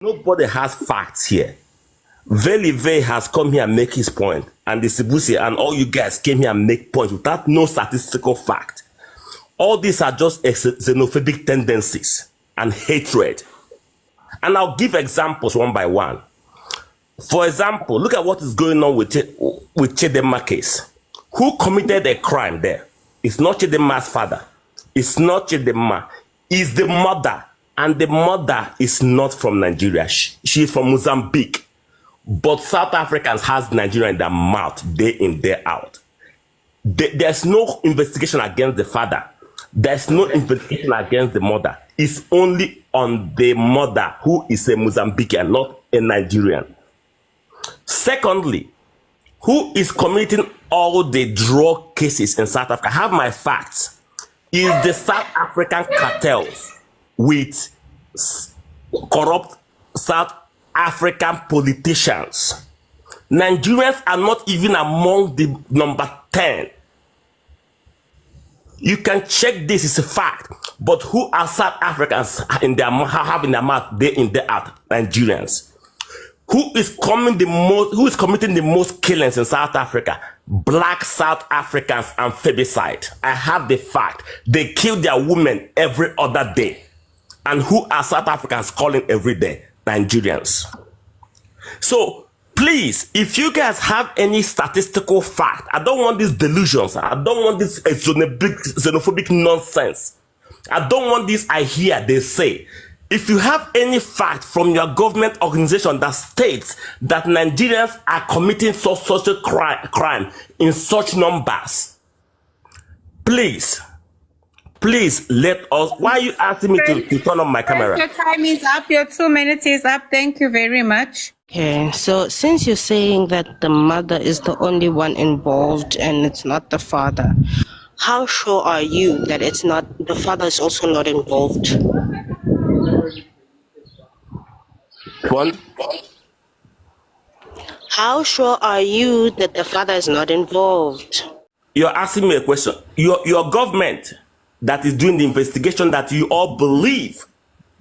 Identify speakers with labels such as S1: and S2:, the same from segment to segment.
S1: Nobody has facts here. Velive has come here and make his point, and the Sibusi and all you guys came here and make points without no statistical fact. All these are just xenophobic tendencies and hatred. And I'll give examples one by one. For example, look at what is going on with Chidimma case. Who committed a crime there? It's not Chidimma's father. It's not Chidimma. It's the mother. And the mother is not from Nigeria. She is from Mozambique. But South Africans has Nigeria in their mouth day in, day out. There's no investigation against the father. There's no investigation against the mother. It's only on the mother, who is a Mozambican, not a Nigerian. Secondly, who is committing all the drug cases in South Africa? I have my facts. Is the South African cartels with corrupt South African politicians. Nigerians are not even among the number 10. You can check this, it's a fact. But who are South Africans in their having their mouth day in, day out? Nigerians. Who is committing the most killings in South Africa? Black South Africans and femicide. I have the fact. They kill their women every other day. And who are South Africans calling every day? Nigerians. So please, if you guys have any statistical fact, I don't want these delusions. I don't want this xenophobic nonsense. I don't want this I hear they say. If you have any fact from your government organization that states that Nigerians are committing social crime in such numbers, please let us. Why are you asking me to turn on my camera?
S2: Your time is up. Your 2 minutes is up. Thank you very much.
S3: Okay, so since you're saying that the mother is the only one involved and it's not the father, how sure are you that it's not, the father is also not involved?
S1: One.
S3: How sure are you that the father is not involved?
S1: You're asking me a question. Your government that is doing the investigation that you all believe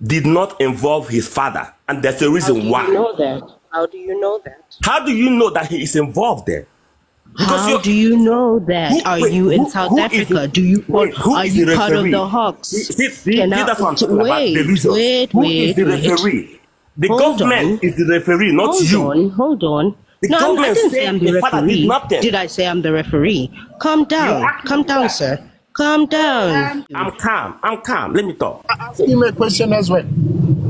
S1: did not involve his father, and there's a reason why.
S3: How do you know that? How do you know that?
S1: How do you know that he is involved there?
S3: How do you know that? Are you in South Africa? Do you are you part of the Hawks?
S1: That's what I'm talking about. Who is the referee? The government is the referee, not you.
S3: Hold on.
S1: The
S3: No, I
S1: government
S3: didn't say
S1: said
S3: I'm the
S1: the father did
S3: referee.
S1: nothing.
S3: Did I say I'm the referee? Calm down. Calm down, sir. Calm down.
S1: I'm calm. Let me talk.
S4: Ask him a question as well.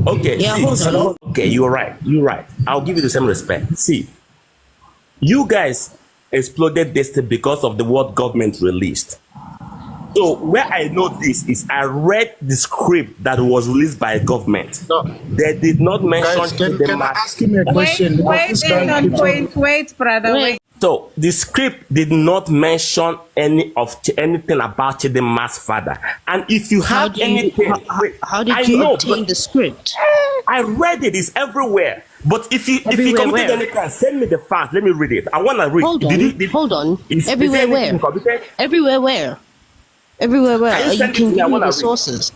S1: Okay,
S3: Yeah,
S1: see,
S3: hold on.
S1: okay, you're right. I'll give you the same respect. See, you guys exploded this thing because of the word government released. So where I know this is I read the script that was released by government.
S4: No.
S1: They did not mention
S4: Guys, can I ask him a question?
S2: Wait, brother. Wait.
S1: So the script did not mention anything about Chidimma's father. And if you have anything,
S3: How did you obtain the script?
S1: I read it. It's everywhere. But if you committed any crime, send me the fact. Let me read it. I want to read.
S3: Hold on.
S1: Is
S3: Everywhere
S1: there
S3: where?
S1: anything committed?
S3: Everywhere where? Everywhere where?
S1: Can you
S3: You
S1: send it
S3: can
S1: to me? I
S3: give me
S1: wanna
S3: the
S1: read.
S3: sources.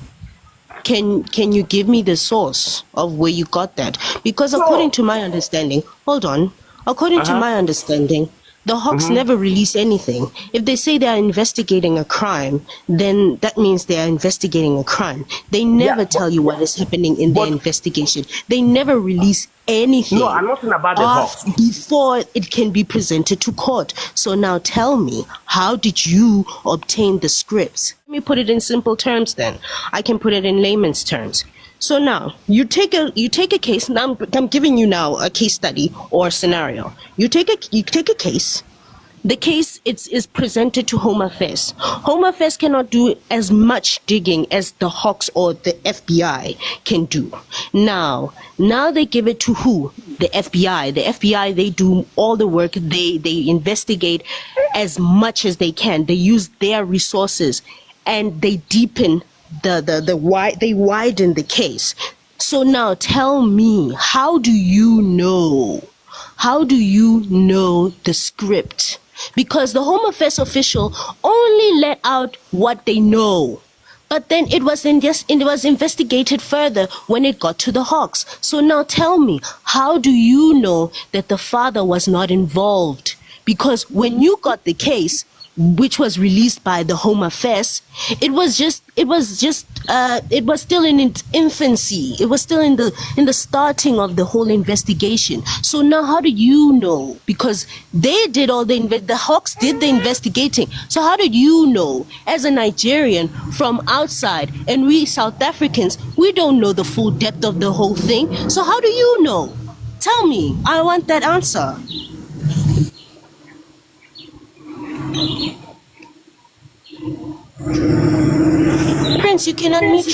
S3: Can you give me the source of where you got that? Because according to my understanding, hold on. According to my understanding, the Hawks never release anything. If they say they are investigating a crime, then that means they are investigating a crime. They never tell you what is happening in their investigation. They never release anything.
S1: No, I'm not talking about the Hawks.
S3: Before it can be presented to court. So now tell me, how did you obtain the scripts? Let me put it in simple terms then. I can put it in layman's terms. So now you take a case. Now I'm giving you now a case study or scenario. You take a case. The case is presented to Home Affairs. Home Affairs cannot do as much digging as the Hawks or the FBI can do. Now they give it to who? The FBI. The FBI, they do all the work. They investigate as much as they can. They use their resources and they deepen they widen the case. So now tell me, how do you know the script? Because the Home Affairs official only let out what they know. But then it was investigated further when it got to the Hawks. So now tell me, how do you know that the father was not involved? Because when you got the case, which was released by the Home Affairs, it was still in its infancy. It was still in the starting of the whole investigation. So now how do you know? Because they did all the Hawks did the investigating. So how did you know, as a Nigerian from outside, and we South Africans, we don't know the full depth of the whole thing. So how do you know? Tell me. I want that answer. Prince, you can unmute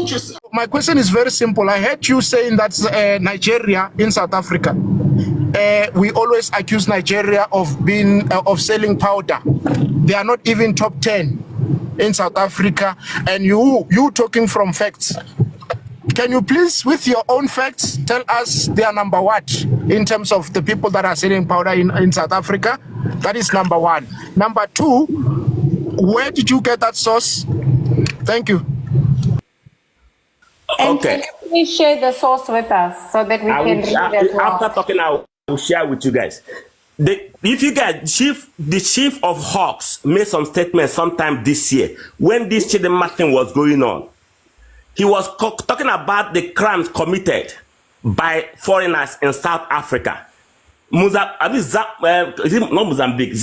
S3: yourself.
S4: My question is very simple. I heard you saying that Nigeria in South Africa. We always accuse Nigeria of being of selling powder. They are not even top 10 in South Africa, and you talking from facts. Can you please, with your own facts, tell us they are number what in terms of the people that are selling powder in South Africa? That is number one. Number two, where did you get that source? Thank you.
S2: And
S1: Okay.
S2: can you please share the source with us so that we can read as well?
S1: After talking, I will share with you guys. If you guys, the chief of Hawks made some statements sometime this year when this Chidimma thing was going on. He was talking about the crimes committed by foreigners in South Africa. Is it not Mozambique?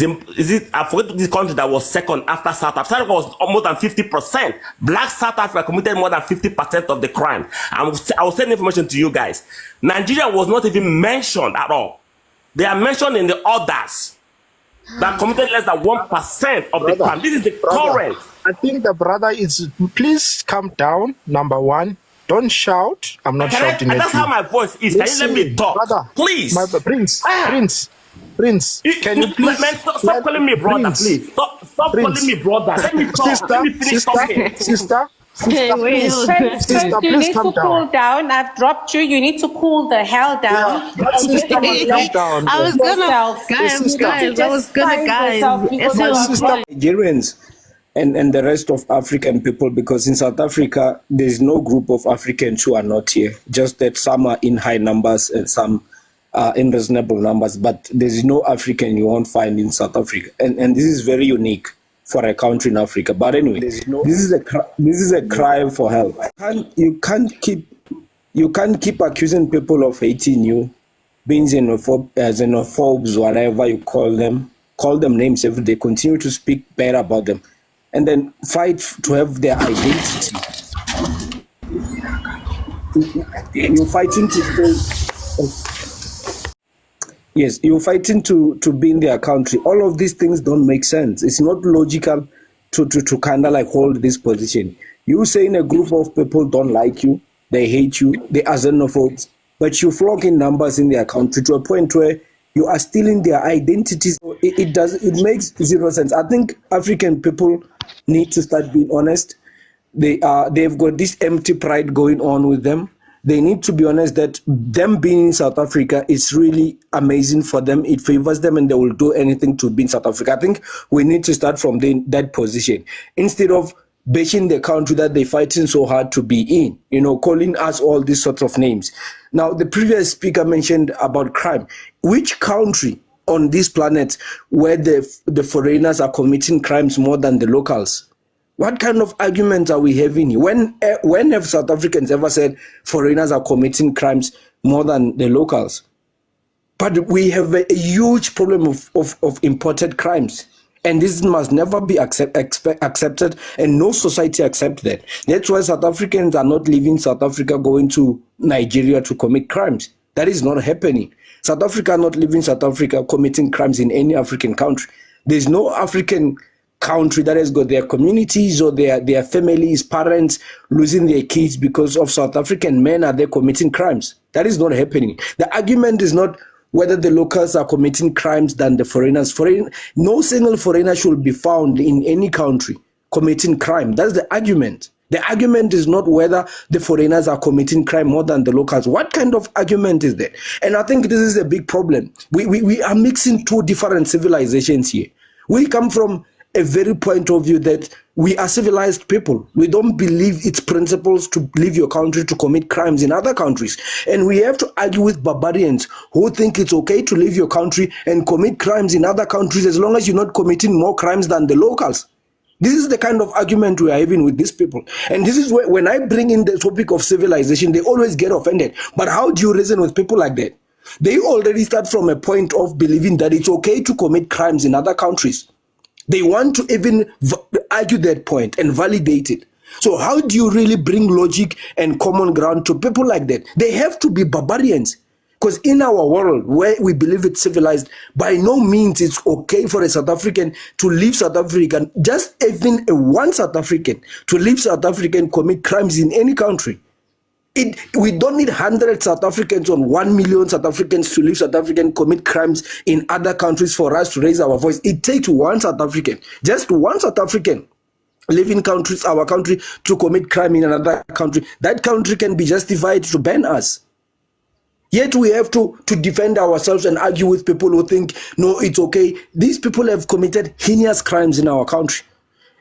S1: I forget the country that was second after South Africa. South Africa was more than 50%. Black South Africa committed more than 50% of the crime. I will send information to you guys. Nigeria was not even mentioned at all. They are mentioned in the others that committed less than 1% of the crime. This is the current.
S4: I think the brother is. Please calm down. Number one, don't shout. I'm not shouting at you.
S1: That's how my voice is. Can you let me talk,
S4: brother,
S1: please?
S4: Prince. Can you please
S1: stop calling me brother, please? Stop calling me brother. Let me talk. Let me finish talking.
S4: Sister, please
S2: You need to cool down. I've dropped you. You need to cool the hell down.
S4: Yeah, sister must calm down.
S3: I was gonna, guys.
S5: Nigerians and the rest of African people, because in South Africa, there's no group of Africans who are not here. Just that some are in high numbers and some are in reasonable numbers, but there's no African you won't find in South Africa. And this is very unique for a country in Africa. But anyway, this is a cry for help. You can't keep accusing people of hating you, being xenophobes, whatever you call them names every day, continue to speak bad about them, and then fight to have their identity. You're fighting to stay. Yes, you're fighting to be in their country. All of these things don't make sense. It's not logical to kind of like hold this position. You saying a group of people don't like you, they hate you, they are xenophobes, but you flock in numbers in their country to a point where you are stealing their identities. It makes zero sense. I think African people need to start being honest. They've got this empty pride going on with them. They need to be honest that them being in South Africa is really amazing for them. It favors them and they will do anything to be in South Africa. I think we need to start from that position instead of bashing the country that they're fighting so hard to be in, calling us all these sorts of names. Now, the previous speaker mentioned about crime. Which country on this planet where the foreigners are committing crimes more than the locals? What kind of arguments are we having here? When have South Africans ever said foreigners are committing crimes more than the locals? But we have a huge problem of imported crimes. And this must never be accepted, and no society accept that. That's why South Africans are not leaving South Africa going to Nigeria to commit crimes. That is not happening. South Africa are not leaving South Africa committing crimes in any African country. There's no African country that has got their communities or their families, parents losing their kids because of South African men are there committing crimes. That is not happening. The argument is not whether the locals are committing crimes than the foreigners. No single foreigner should be found in any country committing crime. That's the argument. The argument is not whether the foreigners are committing crime more than the locals. What kind of argument is that? And I think this is a big problem. We are mixing two different civilizations here. We come from a very point of view that we are civilized people. We don't believe it's principles to leave your country to commit crimes in other countries. And we have to argue with barbarians who think it's okay to leave your country and commit crimes in other countries as long as you're not committing more crimes than the locals. This is the kind of argument we are having with these people. And this is where, when I bring in the topic of civilization, they always get offended. But how do you reason with people like that? They already start from a point of believing that it's okay to commit crimes in other countries. They want to even argue that point and validate it. So how do you really bring logic and common ground to people like that? They have to be barbarians. Because in our world where we believe it's civilized, by no means it's okay for a South African to leave South Africa, just even a one South African to leave South Africa and commit crimes in any country. We don't need 100 South Africans or 1 million South Africans to leave South Africa and commit crimes in other countries for us to raise our voice. It takes one South African, just one South African, leaving our country to commit crime in another country. That country can be justified to ban us. Yet we have to defend ourselves and argue with people who think, no, it's okay. These people have committed heinous crimes in our country.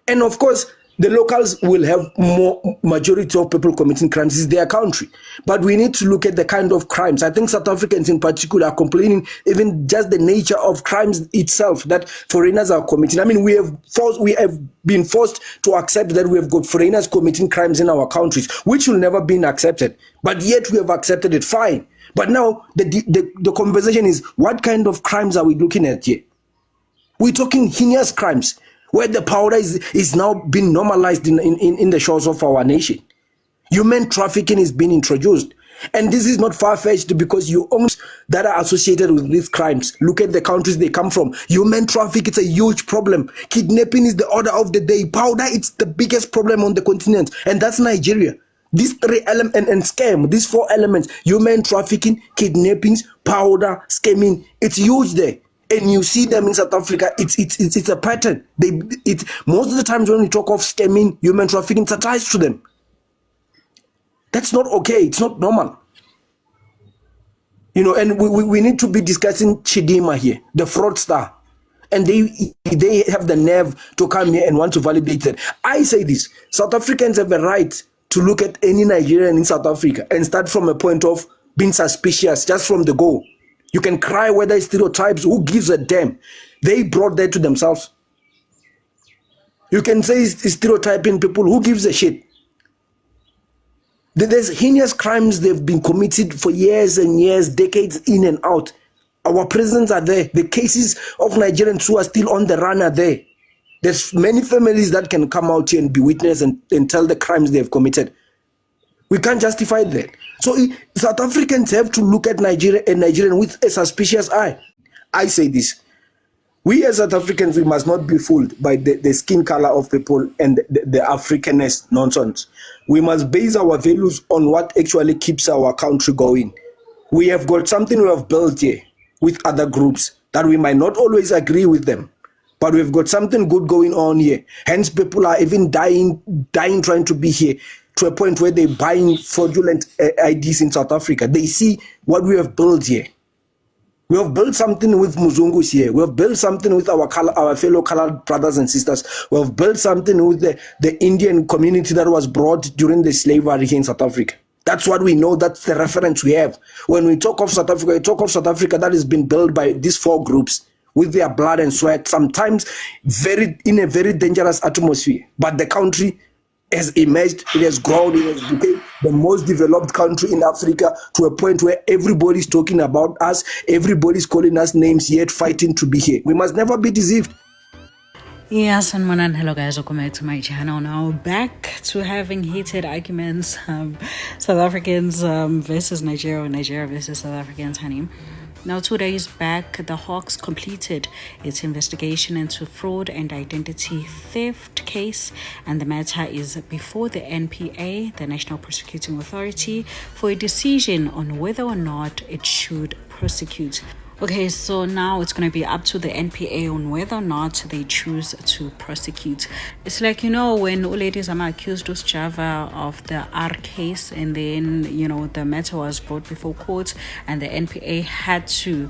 S5: And of course, the locals will have more majority of people committing crimes in their country. But we need to look at the kind of crimes. I think South Africans in particular are complaining even just the nature of crimes itself that foreigners are committing. I mean, we have been forced to accept that we have got foreigners committing crimes in our countries, which will never be accepted. But yet we have accepted it, fine. But now the conversation is, what kind of crimes are we looking at here? We're talking heinous crimes, where the powder is now being normalized in the shores of our nation. Human trafficking is being introduced. And this is not far-fetched because you owners that are associated with these crimes, look at the countries they come from. Human trafficking, it's a huge problem. Kidnapping is the order of the day. Powder, it's the biggest problem on the continent. And that's Nigeria. These three elements and scam, these four elements, human trafficking, kidnappings, powder, scamming, it's huge there. And you see them in South Africa, it's a pattern. Most of the times when we talk of scamming, human trafficking, it's attached to them. That's not okay. It's not normal. You know, and we need to be discussing Chidimma here, the fraudster. And they have the nerve to come here and want to validate that. I say this, South Africans have a right to look at any Nigerian in South Africa and start from a point of being suspicious just from the go. You can cry whether it's stereotypes, who gives a damn? They brought that to themselves. You can say it's stereotyping people, who gives a shit? There's heinous crimes they've been committed for years and years, decades in and out. Our prisons are there. The cases of Nigerians who are still on the run are there. There's many families that can come out here and be witness and tell the crimes they've committed. We can't justify that. So South Africans have to look at Nigeria and Nigerian with a suspicious eye. I say this. We as South Africans, we must not be fooled by the skin color of people and the Africanist nonsense. We must base our values on what actually keeps our country going. We have got something we have built here with other groups that we might not always agree with them. But we've got something good going on here. Hence, people are even dying trying to be here, to a point where they're buying fraudulent IDs in South Africa. They see what we have built here. We have built something with Muzungus here. We have built something with our fellow colored brothers and sisters. We have built something with the Indian community that was brought during the slavery here in South Africa. That's what we know. That's the reference we have. When we talk of South Africa, we talk of South Africa that has been built by these four groups with their blood and sweat, sometimes in a very dangerous atmosphere. But the country has emerged, it has grown, it has become the most developed country in Africa, to a point where everybody's talking about us, everybody's calling us names, yet fighting to be here. We must never be deceived.
S6: Yes, and hello guys, welcome back to my channel. Now back to having heated arguments, South Africans versus Nigeria, Nigeria versus South Africans, honey. Now, 2 days back, the Hawks completed its investigation into fraud and identity theft case, and the matter is before the NPA, the National Prosecuting Authority, for a decision on whether or not it should prosecute. Okay, so now it's going to be up to the NPA on whether or not they choose to prosecute. It's like, when Uledi Zama accused Java of the R case, and then, the matter was brought before court, and the NPA had to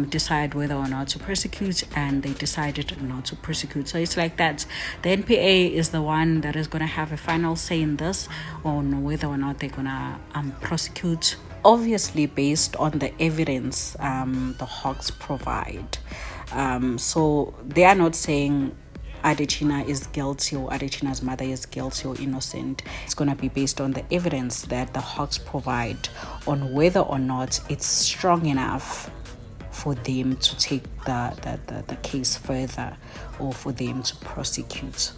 S6: decide whether or not to prosecute, and they decided not to prosecute. So it's like that. The NPA is the one that is going to have a final say in this, on whether or not they're going to prosecute, obviously based on the evidence the Hawks provide. So they are not saying Adetshina is guilty or Adetshina's mother is guilty or innocent. It's going to be based on the evidence that the Hawks provide on whether or not it's strong enough for them to take the case further, or for them to prosecute.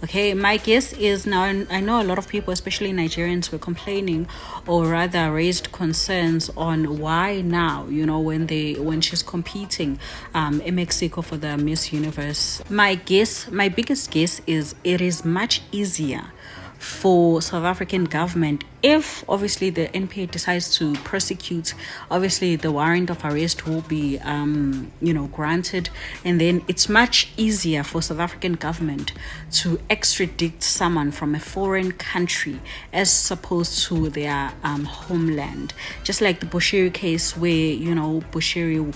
S6: Okay, my guess is, now I know a lot of people, especially Nigerians, were complaining, or rather raised concerns on why now, when she's competing in Mexico for the Miss Universe. My biggest guess is it is much easier for South African government, if obviously the NPA decides to prosecute, obviously the warrant of arrest will be granted, and then it's much easier for South African government to extradite someone from a foreign country as opposed to their homeland. Just like the Bushiri case, where Bushiri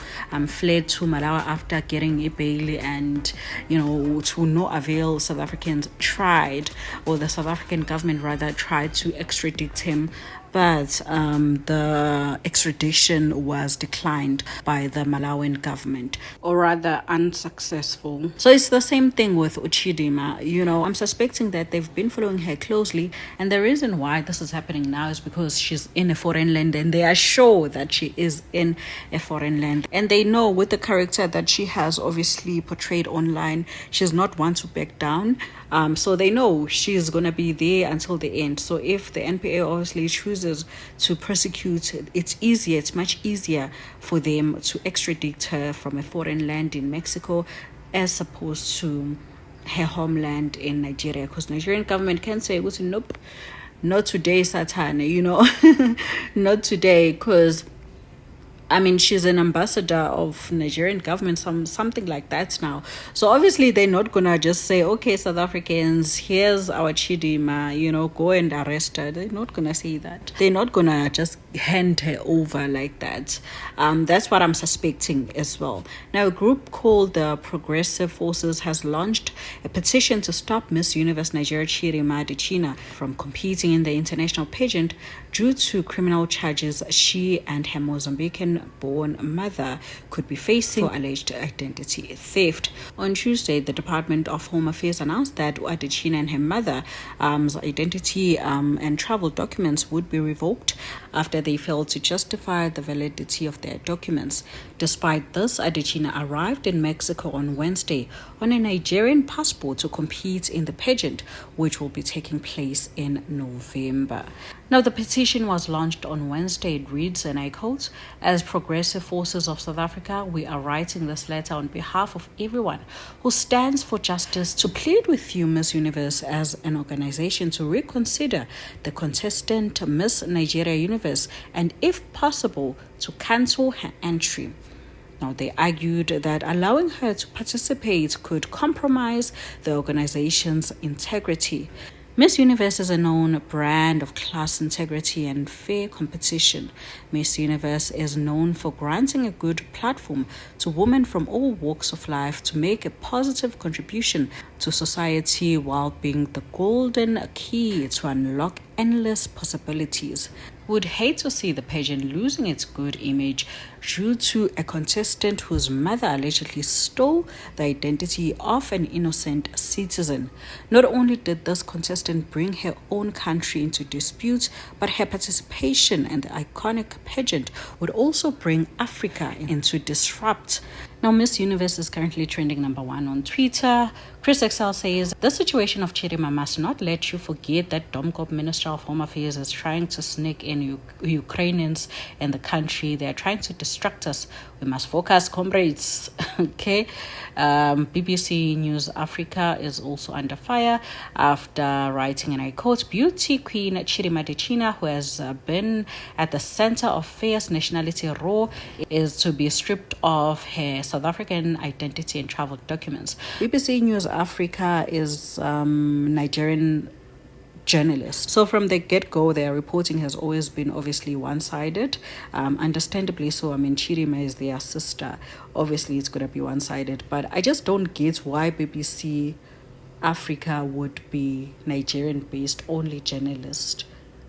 S6: fled to Malawi after getting a bail, and to no avail, South Africans tried, or the South African government rather tried, to extradite him, but the extradition was declined by the Malawian government, or rather unsuccessful. So it's the same thing with Chidimma. I'm suspecting that they've been following her closely, and the reason why this is happening now is because she's in a foreign land, and they are sure that she is in a foreign land, and they know with the character that she has obviously portrayed online, she's not one to back down. So they know she's going to be there until the end. So if the NPA obviously chooses to prosecute, it's much easier for them to extradite her from a foreign land in Mexico as opposed to her homeland in Nigeria, because Nigerian government can say, nope, not today, Satan, not today, because she's an ambassador of Nigerian government, something like that now. So obviously they're not gonna just say, okay, South Africans, here's our Chidimma, go and arrest her. They're not gonna say that. They're not gonna just hand her over like that. That's what I'm suspecting as well. Now, a group called the Progressive Forces has launched a petition to stop Miss Universe Nigeria Chidimma Adetshina from competing in the international pageant due to criminal charges she and her Mozambican-born mother could be facing for alleged identity theft. On Tuesday, the Department of Home Affairs announced that Adetshina and her mother's identity and travel documents would be revoked after they failed to justify the validity of their documents. Despite this, Adetshina arrived in Mexico on Wednesday on a Nigerian passport to compete in the pageant, which will be taking place in November. Now, the petition was launched on Wednesday. It reads, and I quote, "As Progressive Forces of South Africa, we are writing this letter on behalf of everyone who stands for justice to plead with you, Miss Universe, as an organization to reconsider the contestant Miss Nigeria Universe and, if possible, to cancel her entry." Now, they argued that allowing her to participate could compromise the organization's integrity. Miss Universe is a known brand of class, integrity, and fair competition. Miss Universe is known for granting a good platform to women from all walks of life to make a positive contribution to society while being the golden key to unlock endless possibilities. Would hate to see the pageant losing its good image due to a contestant whose mother allegedly stole the identity of an innocent citizen. Not only did this contestant bring her own country into dispute, but her participation in the iconic pageant would also bring Africa into disrupt. Now, Miss Universe is currently trending #1 on Twitter. Chris Excel says, the situation of Chidimma must not let you forget that Domkop Minister of Home Affairs is trying to sneak in Ukrainians in the country. They are trying to distract us. We must focus, comrades. Okay. BBC News Africa is also under fire after writing, and I quote, beauty queen Chidimma, who has been at the center of fierce nationality roar, is to be stripped of her South African identity and travel documents. BBC News Africa is Nigerian journalists. So from the get-go, their reporting has always been obviously one-sided, understandably so. I mean, Chidimma is their sister. Obviously, it's going to be one-sided. But I just don't get why BBC Africa would be Nigerian-based only journalist.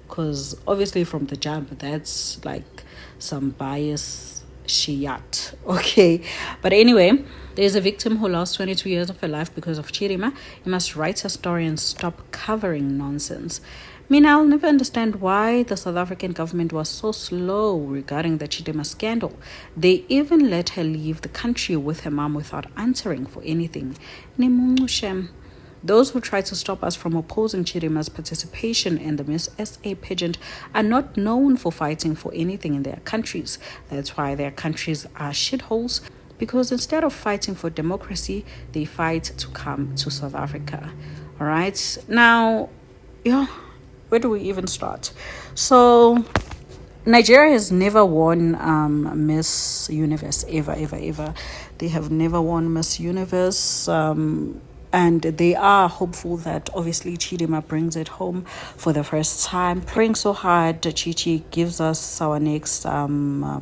S6: Because obviously from the jump, that's like some bias Shiat. Okay. But anyway, there's a victim who lost 22 years of her life because of Chidimma. You must write her story and stop covering nonsense. I mean, I'll never understand why the South African government was so slow regarding the Chidimma scandal. They even let her leave the country with her mom without answering for anything. Those who try to stop us from opposing Chidimma's participation in the Miss SA pageant are not known for fighting for anything in their countries. That's why their countries are shitholes, because instead of fighting for democracy, they fight to come to South Africa. All right. Now, where do we even start? So, Nigeria has never won Miss Universe, ever. They have never won Miss Universe. And they are hopeful that obviously Chidimma brings it home for the first time. Praying so hard, Chichi gives us our next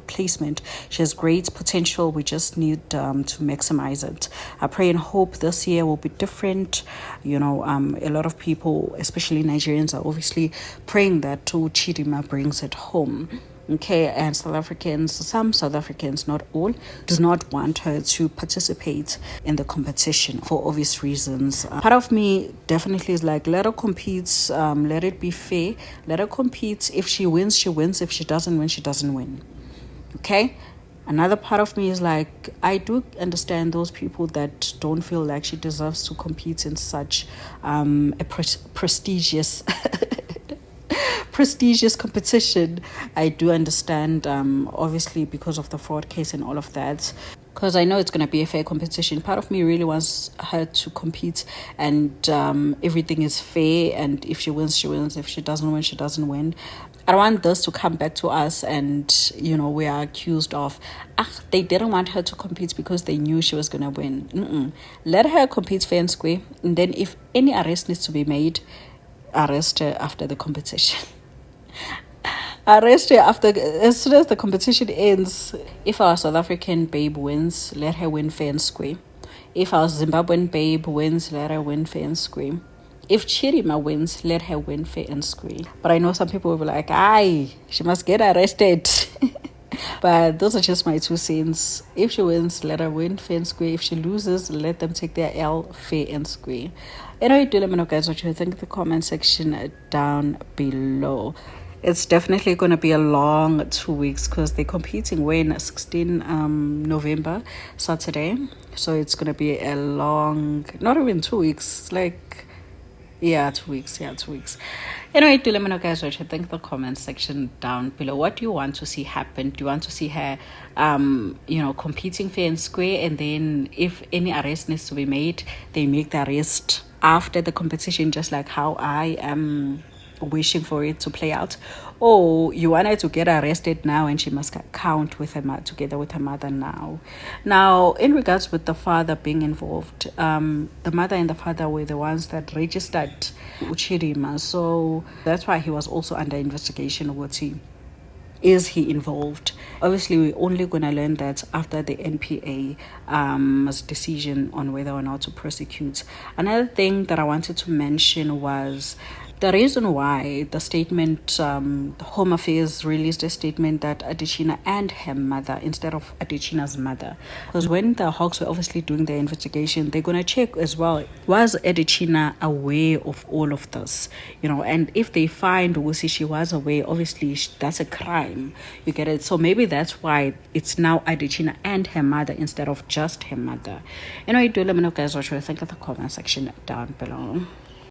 S6: placement. She has great potential. We just need to maximize it. I pray and hope this year will be different. A lot of people, especially Nigerians, are obviously praying that Chidimma brings it home. Okay, and some South Africans, not all, does not want her to participate in the competition for obvious reasons. Part of me definitely is like, let her compete, let it be fair, let her compete. If she wins, she wins. If she doesn't win, she doesn't win. Okay? Another part of me is like, I do understand those people that don't feel like she deserves to compete in such a prestigious competition. I do understand, obviously, because of the fraud case and all of that, because I know it's going to be a fair competition. Part of me really wants her to compete and everything is fair, and if she wins, she wins. If she doesn't win, she doesn't win. I don't want this to come back to us and, we are accused of, they didn't want her to compete because they knew she was going to win. Let her compete fair and square, and then if any arrest needs to be made, arrest her after the competition. Arrest her as soon as the competition ends. If our South African babe wins, let her win fair and square. If our Zimbabwean babe wins, let her win fair and square. If Chidimma wins, let her win fair and square. But I know some people will be like, she must get arrested. But those are just my 2 cents. If she wins, let her win fair and square. If she loses, let them take their L fair and square. Anyway, do let me know, guys, what you think in the comment section down below. It's definitely going to be a long 2 weeks because they're competing when 16 November, Saturday. So it's going to be a long, not even 2 weeks, like, 2 weeks. Anyway, do let me know, guys, what you think in the comment section down below. What do you want to see happen? Do you want to see her, competing fair and square, and then if any arrest needs to be made, they make the arrest after the competition, just like how I am wishing for it to play out? Or you want her to get arrested now and she must count with her together with her mother now? Now, in regards with the father being involved, the mother and the father were the ones that registered Chidimma, so that's why he was also under investigation. Is he involved? Obviously, we're only going to learn that after the NPA's decision on whether or not to prosecute. Another thing that I wanted to mention was the reason why the statement, the Home Affairs released a statement that Adetshina and her mother instead of Adetshina's mother, because when the Hawks were obviously doing their investigation, they're going to check as well, was Adetshina aware of all of this, and if they find Wusi she was aware, obviously that's a crime, you get it. So maybe that's why it's now Adetshina and her mother instead of just her mother. Do let me know, guys, what you think in the comment section down below.